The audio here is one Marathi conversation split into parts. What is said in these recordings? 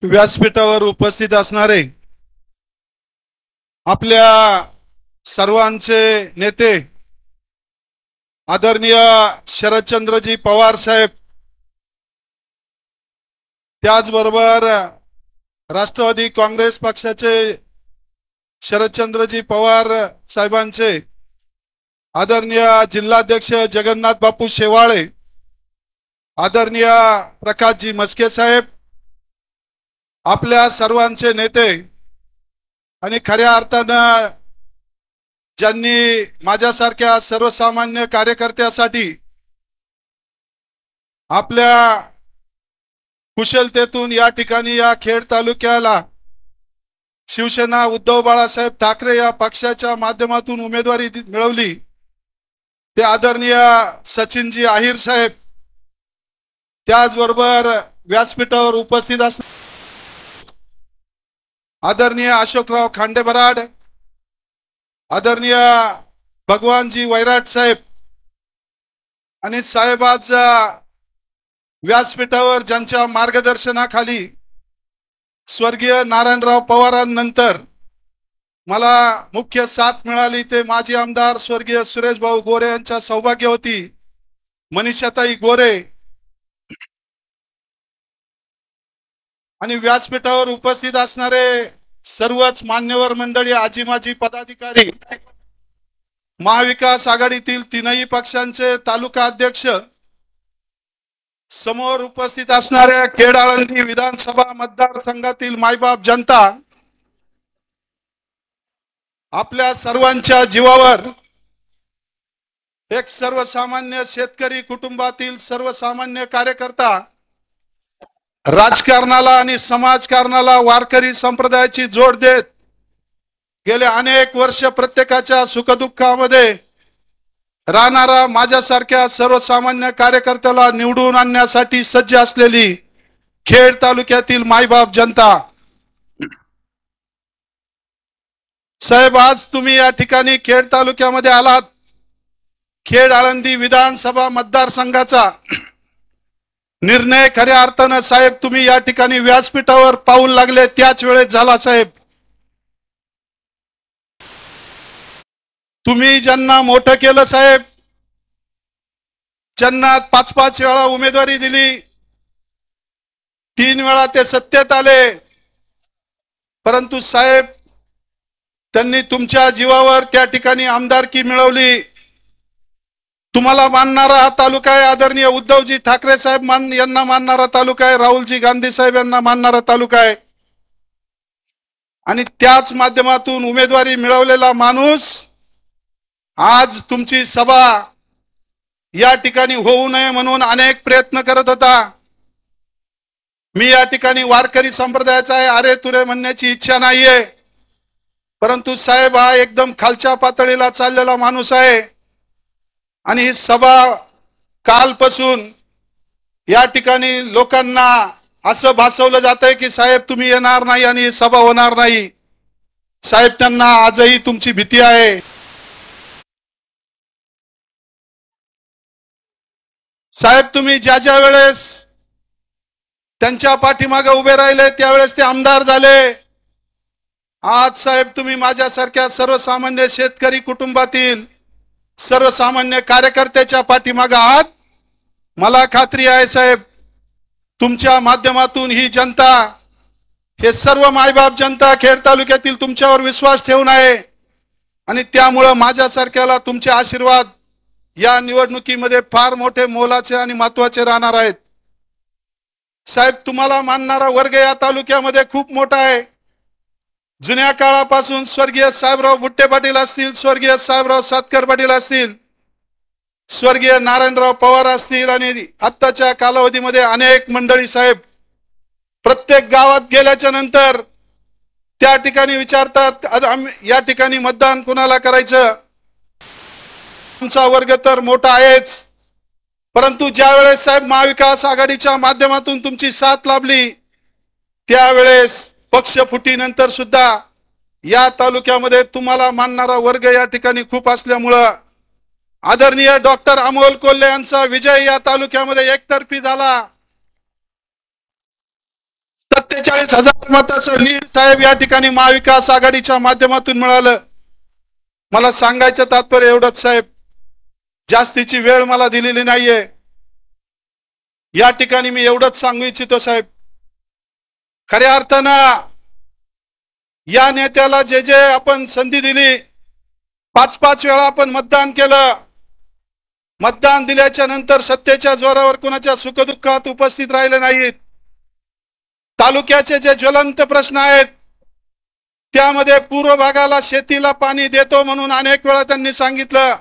व्यासपीठावर उपस्थित असणारे आपल्या सर्वांचे नेते आदरणीय शरदचंद्रजी पवार साहेब, त्याचबरोबर राष्ट्रवादी काँग्रेस पक्षाचे शरदचंद्रजी पवार साहेबांचे आदरणीय जिल्हाध्यक्ष जगन्नाथ बापू शेवाळे, आदरणीय प्रकाशजी मस्के साहेब, आपल्या सर्वांचे नेते आणि खऱ्या अर्थानं ज्यांनी माझ्यासारख्या सर्वसामान्य कार्यकर्त्यासाठी आपल्या कुशलतेतून या ठिकाणी या खेड तालुक्याला शिवसेना उद्धव बाळासाहेब ठाकरे या पक्षाच्या माध्यमातून उमेदवारी मिळवली, ते आदरणीय सचिनजी आहिर साहेब, त्याचबरोबर व्यासपीठावर उपस्थित असणारे आदरणीय अशोकराव खांडेबराड, आदरणीय भगवानजी वैराट साहेब, आणि साहेब आज व्यासपीठावर ज्यांच्या मार्गदर्शनाखाली स्वर्गीय नारायणराव पवारांनंतर मला मुख्य साथ मिळाली ते माजी आमदार स्वर्गीय सुरेश भाऊ गोरे यांच्या सौभाग्यवती मनीषाताई गोरे, आणि व्यासपीठावर उपस्थित असणारे सर्वच मान्यवर मंडळी, आजी माजी पदाधिकारी, महाविकास आघाडीतील तीनही पक्षांचे तालुका अध्यक्ष, समोर उपस्थित असणाऱ्या खेड आळंदी विधानसभा मतदारसंघातील मायबाप जनता, आपल्या सर्वांच्या जीवावर एक सर्वसामान्य शेतकरी कुटुंबातील सर्वसामान्य कार्यकर्ता, राजकारणाला आणि समाजकारणाला वारकरी संप्रदायाची जोड देत गेले अनेक वर्ष प्रत्येकाच्या सुखदुःखामध्ये राहणारा माझ्यासारख्या सर्वसामान्य कार्यकर्त्याला निवडून आणण्यासाठी सज्ज असलेली खेड तालुक्यातील मायबाप जनता, साहेब आज तुम्ही या ठिकाणी खेड तालुक्यामध्ये आलात. खेड आळंदी विधानसभा मतदारसंघाचा निर्णय खऱ्या अर्थानं साहेब तुम्ही या ठिकाणी व्यासपीठावर पाऊल लागले त्याच वेळेस झाला. साहेब तुम्ही ज्यांना मोठं केलं साहेब, ज्यांना 5-5 वेळा उमेदवारी दिली, 3 वेळा ते सत्तेत आले, परंतु साहेब त्यांनी तुमच्या जीवावर त्या ठिकाणी आमदारकी मिळवली. तुम्हाला मानणारा हा तालुका आहे, आदरणीय उद्धवजी ठाकरे साहेब यांना मानणारा तालुका आहे, राहुलजी गांधी साहेब यांना मानणारा तालुका आहे, आणि त्याच माध्यमातून उमेदवारी मिळवलेला माणूस आज तुमची सभा या ठिकाणी होऊ नये म्हणून अनेक प्रयत्न करत होता. मी या ठिकाणी वारकरी संप्रदायाचा आहे अरे तुरे म्हणण्याची इच्छा नाहीये, परंतु साहेब हा एकदम खालच्या पातळीला चाललेला माणूस आहे, आणि ही सभा कालपासून या ठिकाणी लोकांना असं भासवलं जातंय की साहेब तुम्ही येणार नाही आणि ही सभा होणार नाही. साहेब त्यांना आजही तुमची भीती आहे. साहेब तुम्ही ज्या ज्या वेळेस त्यांच्या पाठीमागे उभे राहिले त्यावेळेस ते आमदार झाले. आज साहेब तुम्ही माझ्यासारख्या सर्वसामान्य शेतकरी कुटुंबातील सर्वसामान्य कार्यकर्त्याच्या पाठीमागे आहात. मला खात्री आहे साहेब तुमच्या माध्यमातून ही जनता, हे सर्व मायबाप जनता खेड तालुक्यातील तुमच्यावर विश्वास ठेवून आहे, आणि त्यामुळे माझ्यासारख्याला तुमचे आशीर्वाद या निवडणुकीमध्ये फार मोठे मोलाचे आणि महत्त्वाचे राहणार आहेत. साहेब तुम्हाला मानणारा वर्ग या तालुक्यामध्ये खूप मोठा आहे. जुन्या काळापासून स्वर्गीय साहेबराव बुट्टे पाटील असतील, स्वर्गीय साहेबराव सातकर पाटील असतील, स्वर्गीय नारायणराव पवार असतील, आणि आत्ताच्या कालावधीमध्ये अनेक मंडळी साहेब प्रत्येक गावात गेल्याच्या नंतर त्या ठिकाणी विचारतात या ठिकाणी मतदान कुणाला करायचं. आमचा वर्ग तर मोठा आहेच, परंतु ज्या वेळेस साहेब महाविकास आघाडीच्या माध्यमातून तुमची साथ लाभली त्यावेळेस पक्षफुटीनंतर सुद्धा या तालुक्यामध्ये तुम्हाला मानणारा वर्ग या ठिकाणी खूप असल्यामुळं आदरणीय डॉक्टर अमोल कोल्हे यांचा विजय या तालुक्यामध्ये एकतर्फी झाला. 47,000 मताचं लीड साहेब या ठिकाणी महाविकास आघाडीच्या माध्यमातून मिळालं. मला सांगायचं तात्पर्य एवढंच साहेब, जास्तीची वेळ मला दिलेली नाहीये. या ठिकाणी मी एवढंच सांगू इच्छितो साहेब, खऱ्या अर्थानं या नेत्याला जे जे आपण संधी दिली, 5-5 वेळा आपण मतदान केलं. मतदान दिल्याच्या नंतर सत्तेच्या जोरावर कुणाच्या सुखदुःखात उपस्थित राहिले नाहीत. तालुक्याचे जे ज्वलंत प्रश्न आहेत त्यामध्ये पूर्व भागाला शेतीला पाणी देतो म्हणून अनेक वेळा त्यांनी सांगितलं.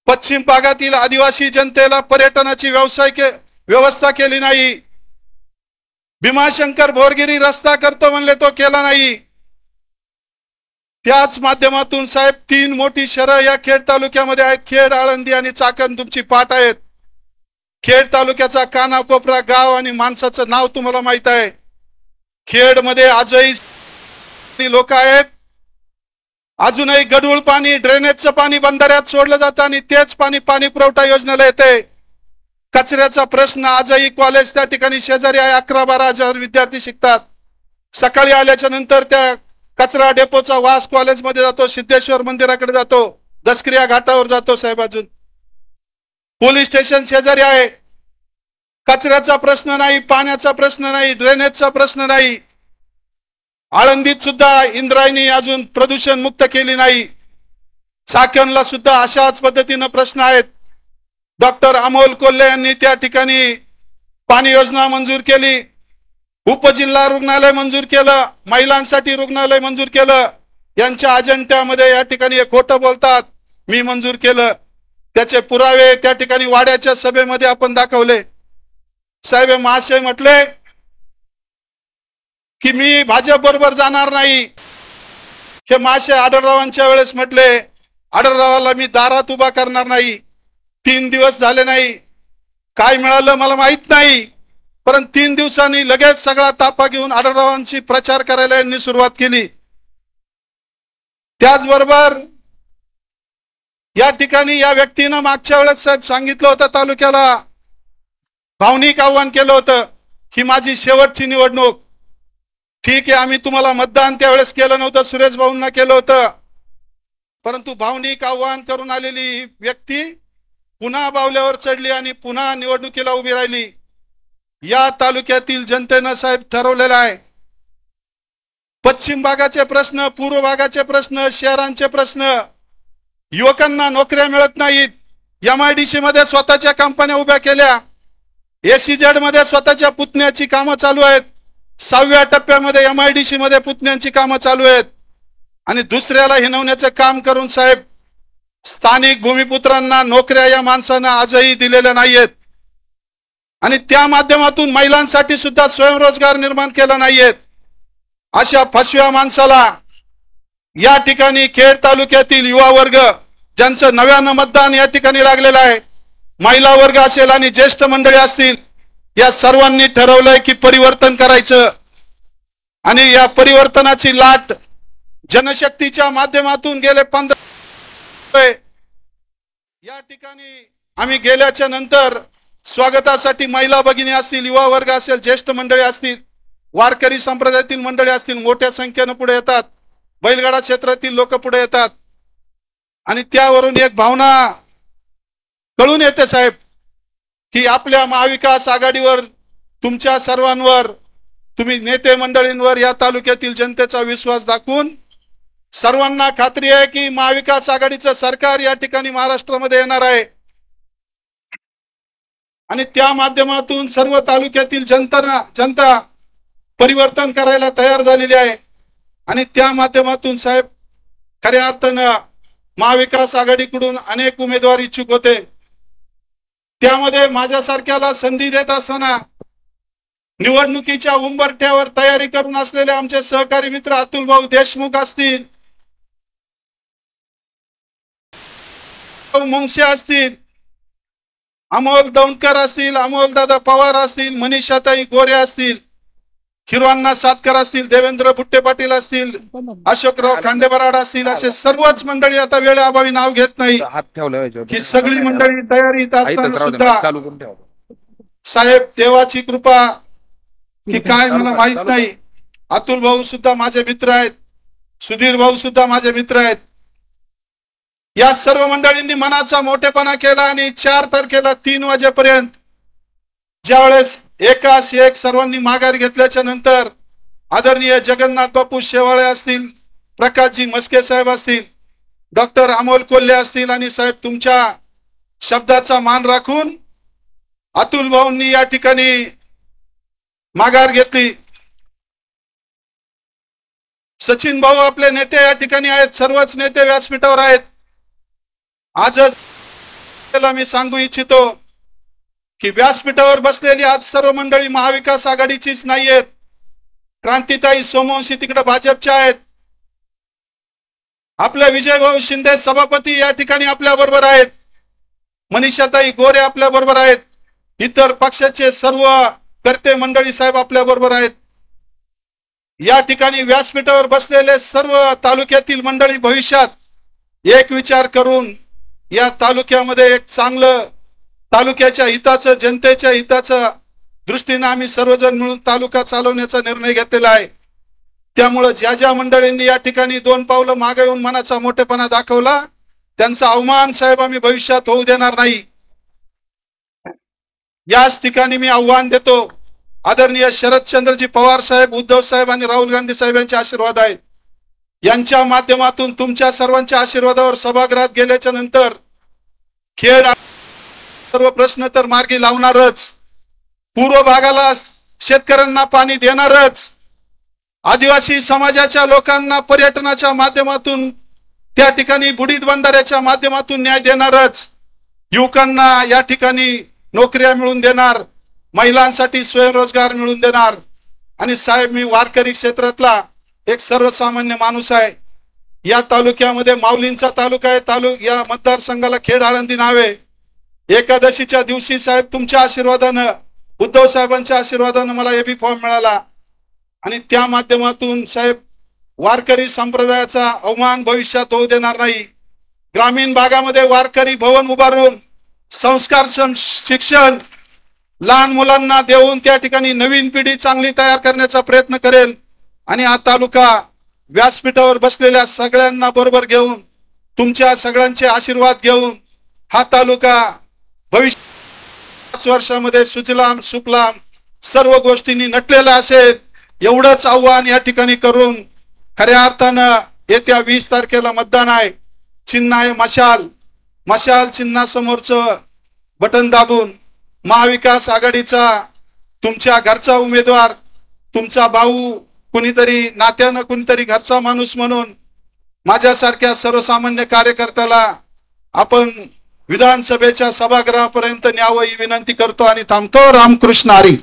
पश्चिम भागातील आदिवासी जनतेला पर्यटनाची व्यवस्था केली नाही. भीमाशंकर भोरगिरी रस्ता करतो म्हणले, तो केला नाही. त्याच माध्यमातून साहेब 3 मोठी शहरं या खेड तालुक्यामध्ये आहेत. खेड, आळंदी आणि चाकण तुमची पाठ आहेत. खेड तालुक्याचा कानाकोपरा गाव आणि माणसाचं नाव तुम्हाला माहित आहे. खेड मध्ये आजही लोक आहेत. अजूनही गढूळ पाणी, ड्रेनेजचं पाणी बंधाऱ्यात सोडलं जातं आणि तेच पाणी पाणी पुरवठा योजनेला येते. कचऱ्याचा प्रश्न आजही कॉलेज त्या ठिकाणी शेजारी आहे. 11-12 हजार विद्यार्थी शिकतात. सकाळी आल्याच्या नंतर त्या कचरा डेपोचा वास कॉलेजमध्ये जातो, सिद्धेश्वर मंदिराकडे जातो, दसक्रिया घाटावर जातो साहेब. अजून पोलीस स्टेशन शेजारी आहे. कचऱ्याचा प्रश्न नाही, पाण्याचा प्रश्न नाही, ड्रेनेजचा प्रश्न नाही. आळंदीत सुद्धा इंद्रायणी अजून प्रदूषण मुक्त केली नाही. चाकणला सुद्धा अशाच पद्धतीने प्रश्न आहेत. डॉक्टर अमोल कोल्हे यांनी त्या ठिकाणी पाणी योजना मंजूर केली. उपजिल्हा रुग्णालय मंजूर केलं. महिलांसाठी रुग्णालय मंजूर केलं. यांच्या अजेंड्यामध्ये या ठिकाणी हे खोटं बोलतात, मी मंजूर केलं. त्याचे पुरावे त्या ठिकाणी वाड्याच्या सभेमध्ये आपण दाखवले. साहेब महाशय म्हटले की मी भाजप बरोबर जाणार नाही. हे महाशय आढळरावांच्या वेळेस म्हटले, आढळरावाला मी दारात उभा करणार नाही. 3 दिवस झाले नाही, काय मिळालं मला माहित नाही, परंतु 3 दिवसांनी लगेच सगळा ताफा घेऊन आढळरावांची प्रचार करायला यांनी सुरुवात केली. त्याचबरोबर या ठिकाणी या व्यक्तीनं मागच्या वेळेस साहेब सांगितलं होतं, तालुक्याला भावनिक आव्हान केलं होतं की माझी शेवटची निवडणूक. ठीक आहे, आम्ही तुम्हाला मतदान त्यावेळेस केलं नव्हतं, सुरेश भाऊंना केलं होतं, परंतु भावनिक आव्हान करून आलेली व्यक्ती पुन्हा बावल्यावर चढली आणि पुन्हा निवडणुकीला उभी राहिली. या तालुक्यातील जनतेनं साहेब ठरवलेलं आहे. पश्चिम भागाचे प्रश्न, पूर्व भागाचे प्रश्न, शहरांचे प्रश्न, युवकांना नोकऱ्या मिळत नाहीत. MIDC मध्ये स्वतःच्या कंपन्या उभ्या केल्या. SEZ मध्ये स्वतःच्या पुतण्याची कामं चालू आहेत. 6व्या टप्प्यामध्ये MIDC मध्ये पुतण्यांची कामं चालू आहेत. आणि दुसऱ्याला हिनवण्याचं काम करून साहेब स्थानिक भूमिपुत्रांना नोकऱ्या या माणसांना आजही दिलेल्या नाहीयेत. आणि त्या माध्यमातून महिलांसाठी सुद्धा स्वयंरोजगार निर्माण केला नाहीयेत. अशा फसव्या माणसाला या ठिकाणी खेड तालुक्यातील युवा वर्ग, ज्यांचं नव्यानं मतदान या ठिकाणी लागलेलं आहे, महिला वर्ग असेल आणि ज्येष्ठ मंडळी असतील, या सर्वांनी ठरवलंय की परिवर्तन करायचं. आणि या परिवर्तनाची लाट जनशक्तीच्या माध्यमातून गेले 15 या ठिकाणी आम्ही गेल्याच्या नंतर स्वागतासाठी महिला भगिनी असतील, युवा वर्ग असेल, ज्येष्ठ मंडळी असतील, वारकरी संप्रदायातील मंडळी असतील, मोठ्या संख्येनं पुढे येतात. बैलगाडा क्षेत्रातील लोक पुढे येतात. आणि त्यावरून एक भावना कळून येते साहेब की आपल्या महाविकास आघाडीवर, तुमच्या सर्वांवर, तुम्ही नेते मंडळींवर या तालुक्यातील जनतेचा विश्वास दाखवून सर्वांना खात्री आहे की महाविकास आघाडीचं सरकार या ठिकाणी महाराष्ट्रामध्ये येणार आहे. आणि त्या माध्यमातून सर्व तालुक्यातील जनता परिवर्तन करायला तयार झालेली आहे. आणि त्या माध्यमातून साहेब खऱ्या अर्थानं महाविकास आघाडीकडून अनेक उमेदवार इच्छुक होते. त्यामध्ये माझ्यासारख्याला संधी देत असताना निवडणुकीच्या उंबरठ्यावर तयारी करून असलेले आमचे सहकारी मित्र अतुल भाऊ देशमुख असतील, मुंगसे असतील, अमोल दौंडकर असतील, अमोलदादा पवार असतील, मनीषाताई गोरे असतील, हिरवान्ना सातकर असतील, देवेंद्र बुट्टे पाटील असतील, अशोकराव खांडेबराड असतील, असे सर्वच मंडळी, आता वेळेअभावी नाव घेत नाही, ही सगळी मंडळी तयारीत असताना सुद्धा साहेब देवाची कृपा की काय मला माहित नाही. अतुल भाऊ सुद्धा माझे मित्र आहेत, सुधीर भाऊ सुद्धा माझे मित्र आहेत. या सर्व मंडळींनी मनाचा मोठेपणा केला आणि 4 तारखेला 3 वाजेपर्यंत ज्यावेळेस एकास एक सर्वांनी माघार घेतल्याच्या नंतर आदरणीय जगन्नाथ बापू शेवाळे असतील, प्रकाशजी मस्के साहेब असतील, डॉक्टर अमोल कोल्हे असतील आणि साहेब तुमच्या शब्दाचा मान राखून अतुल भाऊंनी या ठिकाणी माघार घेतली. सचिन भाऊ आपले नेते या ठिकाणी आहेत, सर्वच नेते व्यासपीठावर आहेत. आजच मी सांगू इच्छितो की व्यासपीठावर बसलेली आज सर्व मंडळी महाविकास आघाडीचीच नाहीयेत. क्रांतीताई सोमवंशी तिकडे भाजपच्या आहेत. आपले विजयभाऊ शिंदे सभापती या ठिकाणी आपल्या बरोबर आहेत. मनीषाताई गोरे आपल्या बरोबर आहेत. इतर पक्षाचे सर्व कर्ते मंडळी साहेब आपल्या बरोबर आहेत. या ठिकाणी व्यासपीठावर बसलेले सर्व तालुक्यातील मंडळी भविष्यात एक विचार करून या तालुक्यामध्ये एक चांगलं तालुक्याच्या हिताचं, जनतेच्या हिताचं दृष्टीने आम्ही सर्वजण मिळून तालुका चालवण्याचा निर्णय घेतलेला आहे. त्यामुळे ज्या ज्या मंडळींनी या ठिकाणी 2 पावलं मागे येऊन मनाचा मोठेपणा दाखवला त्यांचा अवमान साहेब आम्ही भविष्यात होऊ देणार नाही. याच ठिकाणी मी आव्हान देतो, आदरणीय शरदचंद्रजी पवार साहेब, उद्धव साहेब आणि राहुल गांधी साहेब यांचे आशीर्वाद आहेत. यांच्या माध्यमातून तुमच्या सर्वांच्या आशीर्वादावर सभागृहात गेल्याच्या नंतर खेड सर्व प्रश्न तर मार्गी लावणारच, पूर्व भागाला शेतकऱ्यांना पाणी देणारच, आदिवासी समाजाच्या लोकांना पर्यटनाच्या माध्यमातून त्या ठिकाणी बुडीत बंधाऱ्याच्या माध्यमातून न्याय देणारच, युवकांना या ठिकाणी नोकऱ्या मिळवून देणार, महिलांसाठी स्वयंरोजगार मिळवून देणार. आणि साहेब मी वारकरी क्षेत्रातला एक सर्वसामान्य माणूस आहे. या तालुक्यामध्ये माऊलींचा तालुका आहे. या मतदारसंघाला खेड आळंदी नाव आहे. एकादशीच्या दिवशी साहेब तुमच्या आशीर्वादानं, उद्धव साहेबांच्या आशीर्वादानं मला एबी फॉर्म मिळाला आणि त्या माध्यमातून साहेब वारकरी संप्रदायाचा अवमान भविष्यात होऊ देणार नाही. ग्रामीण भागामध्ये वारकरी भवन उभारून संस्कार शिक्षण लहान मुलांना देऊन त्या ठिकाणी नवीन पिढी चांगली तयार करण्याचा प्रयत्न करेल. आणि हा तालुका व्यासपीठावर बसलेल्या सगळ्यांना बरोबर घेऊन, तुमच्या सगळ्यांचे आशीर्वाद घेऊन हा तालुका भविष्य 5 वर्षामध्ये सुजलाम सुफलाम सर्व गोष्टींनी नटलेला असेल एवढंच आव्हान या ठिकाणी करून खऱ्या अर्थानं येत्या 20 तारखेला मतदान आहे. चिन्ह आहे मशाल. मशाल चिन्हासमोरचं बटन दाबून महाविकास आघाडीचा तुमच्या घरचा उमेदवार, तुमचा भाऊ, कुणीतरी नात्यानं कुणीतरी घरचा माणूस म्हणून माझ्यासारख्या सर्वसामान्य कार्यकर्त्याला आपण विधानसभेच्या सभागृहापर्यंत न्यावं ही विनंती करतो आणि थांबतो. रामकृष्ण हरी.